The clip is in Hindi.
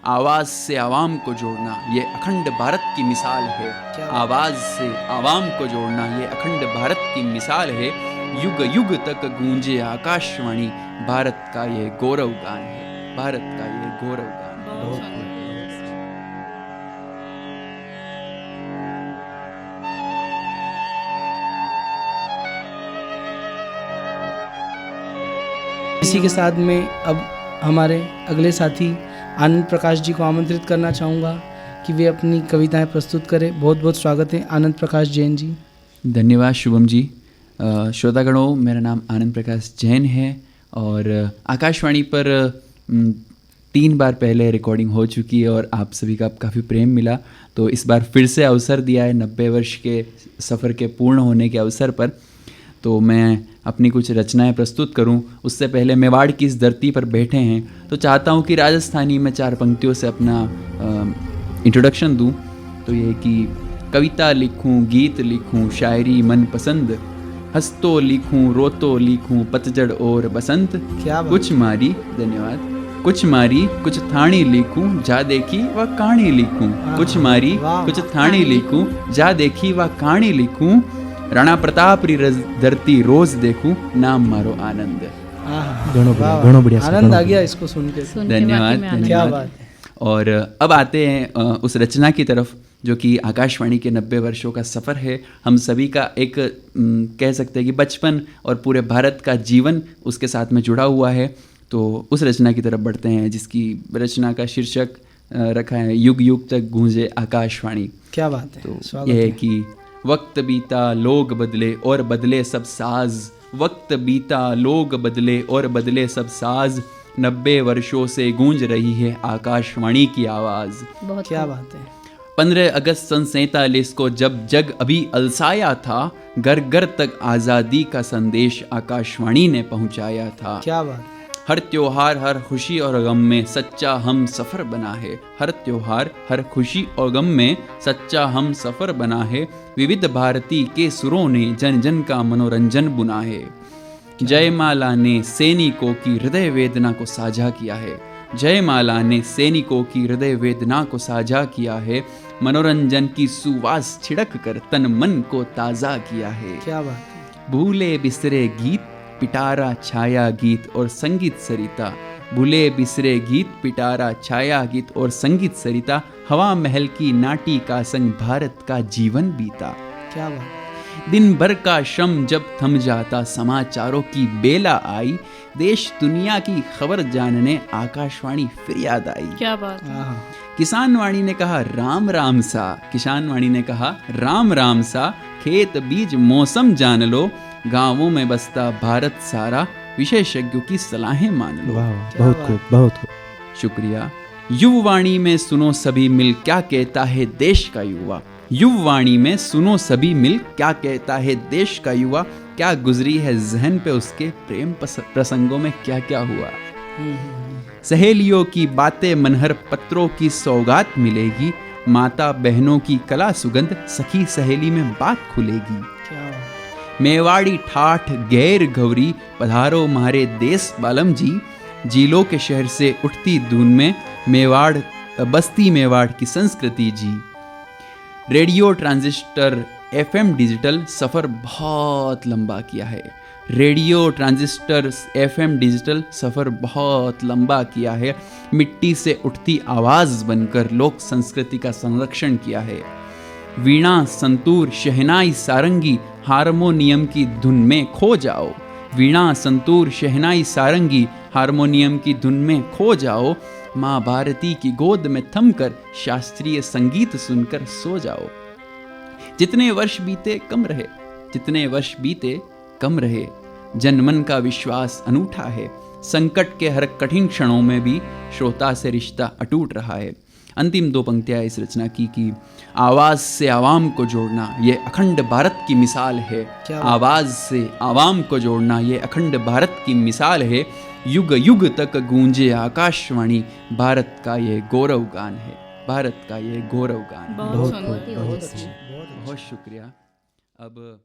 आवाज से आवाम को जोड़ना ये अखंड भारत की मिसाल है। आवाज से आवाम को जोड़ना ये अखंड भारत की मिसाल है। युग युग तक गूंजे आकाशवाणी, भारत का ये गौरव गान है, भारत का ये गौरव गान है। बहुत इसी के साथ में अब हमारे अगले साथी आनंद प्रकाश जी को आमंत्रित करना चाहूँगा कि वे अपनी कविताएं प्रस्तुत करें। बहुत बहुत स्वागत है आनंद प्रकाश जैन जी। धन्यवाद शुभम जी। श्रोतागणों, मेरा नाम आनंद प्रकाश जैन है और आकाशवाणी पर 3 बार पहले रिकॉर्डिंग हो चुकी है और आप सभी का काफ़ी प्रेम मिला, तो इस बार फिर से अवसर दिया है 90 वर्ष के सफ़र के पूर्ण होने के अवसर पर। तो मैं अपनी कुछ रचनाएं प्रस्तुत करूं, उससे पहले मेवाड़ की इस धरती पर बैठे हैं तो चाहता हूं कि राजस्थानी में 4 पंक्तियों से अपना इंट्रोडक्शन दूं। तो ये कि कविता लिखूं, गीत लिखूं, शायरी मन पसंद, हंसतो लिखूं, रोतो लिखूं, पतझड़ और बसंत, क्या कुछ मारी, धन्यवाद, कुछ मारी कुछ थाणी लिखूं, जा देखी व कहानी लिखूं, कुछ मारी कुछ थाणी लिखूं, जा देखी व कहानी लिखूं, राणा प्रताप री धरती रोज देखूं, नाम मारो आनंद। घणो बढ़िया आनंद आ गया इसको सुन के। धन्यवाद, क्या बात है। और अब आते हैं उस रचना की तरफ जो कि आकाशवाणी के 90 वर्षों का सफ़र है। हम सभी का एक कह सकते हैं कि बचपन और पूरे भारत का जीवन उसके साथ में जुड़ा हुआ है। तो उस रचना की तरफ बढ़ते हैं जिसकी रचना का शीर्षक रखा है युग युग तक गूंजे आकाशवाणी। क्या बात है। तो यह है कि वक्त बीता लोग बदले और बदले सब साज, वक्त बीता लोग बदले और बदले सब साज, 90 वर्षों से गूंज रही है आकाशवाणी की आवाज़। क्या बात है। 15 अगस्त सन 47 को जब जग अभी अलसाया था, घर घर तक आज़ादी का संदेश आकाशवाणी ने पहुंचाया था। क्या बात। हर त्योहार हर खुशी और गम में सच्चा हम सफ़र बना है, हर त्योहार हर खुशी और गम में सच्चा हम सफ़र बना है, विविध भारती के सुरों ने जन जन का मनोरंजन बुना है। जयमाला ने सैनिकों की हृदय वेदना को साझा किया है, जयमाला ने सैनिकों की हृदय वेदना को साझा किया है, मनोरंजन की सुवास छिड़क कर तन मन को ताज़ा किया है। क्या बात है। भूले बिसरे गीत पिटारा छाया गीत और संगीत सरिता, भूले बिसरे गीत पिटारा छाया गीत और संगीत सरिता, हवा महल की नाटी का संग भारत का जीवन बीता। क्या बात। दिन भर का श्रम जब थम जाता, समाचारों की बेला आई, देश दुनिया की खबर जानने आकाशवाणी फिर याद आई। क्या बात। किसान वाणी ने कहा राम राम सा, किसान वाणी ने कहा राम राम सा, खेत बीज मौसम जान लो, गांवों में बसता भारत सारा, विशेषज्ञों की सलाहें मान लो। बहुत खूब, बहुत खूब, शुक्रिया। युववाणी में सुनो सभी मिल क्या कहता है देश का युवा, युववाणी में सुनो सभी मिल क्या कहता है देश का युवा, क्या गुजरी है जहन पे उसके प्रेम प्रसंगों में क्या क्या हुआ। सहेलियों की बातें मनहर पत्रों की सौगात मिलेगी, माता बहनों की कला सुगंध सखी सहेली में बात खुलेगी। मेवाड़ी ठाठ गैर गौरी पधारो मारे देश बालम जी, जिलों के शहर से उठती धून में मेवाड़ बस्ती मेवाड़ की संस्कृति जी। रेडियो ट्रांजिस्टर FM डिजिटल सफ़र बहुत लंबा किया है, रेडियो ट्रांजिस्टर FM डिजिटल सफ़र बहुत लंबा किया है, मिट्टी से उठती आवाज़ बनकर लोक संस्कृति का संरक्षण किया है। वीणा संतूर शहनाई सारंगी हारमोनियम की धुन में खो जाओ, वीणा संतूर शहनाई सारंगी हारमोनियम की धुन में खो जाओ, माँ भारती की गोद में थमकर शास्त्रीय संगीत सुनकर सो जाओ। जितने वर्ष बीते कम रहे, जितने वर्ष बीते कम रहे, जनमन का विश्वास अनूठा है, संकट के हर कठिन क्षणों में भी श्रोता से रिश्ता अटूट रहा है। अंतिम 2 पंक्तियां इस रचना की कि आवाज़ से आवाम को जोड़ना ये अखंड भारत की मिसाल है, आवाज़ से आवाम को जोड़ना ये अखंड भारत की मिसाल है, युग युग तक गूंजे आकाशवाणी, भारत का ये गौरव गान है, भारत का ये गौरव गान। बहुत बहुत शुक्रिया। अब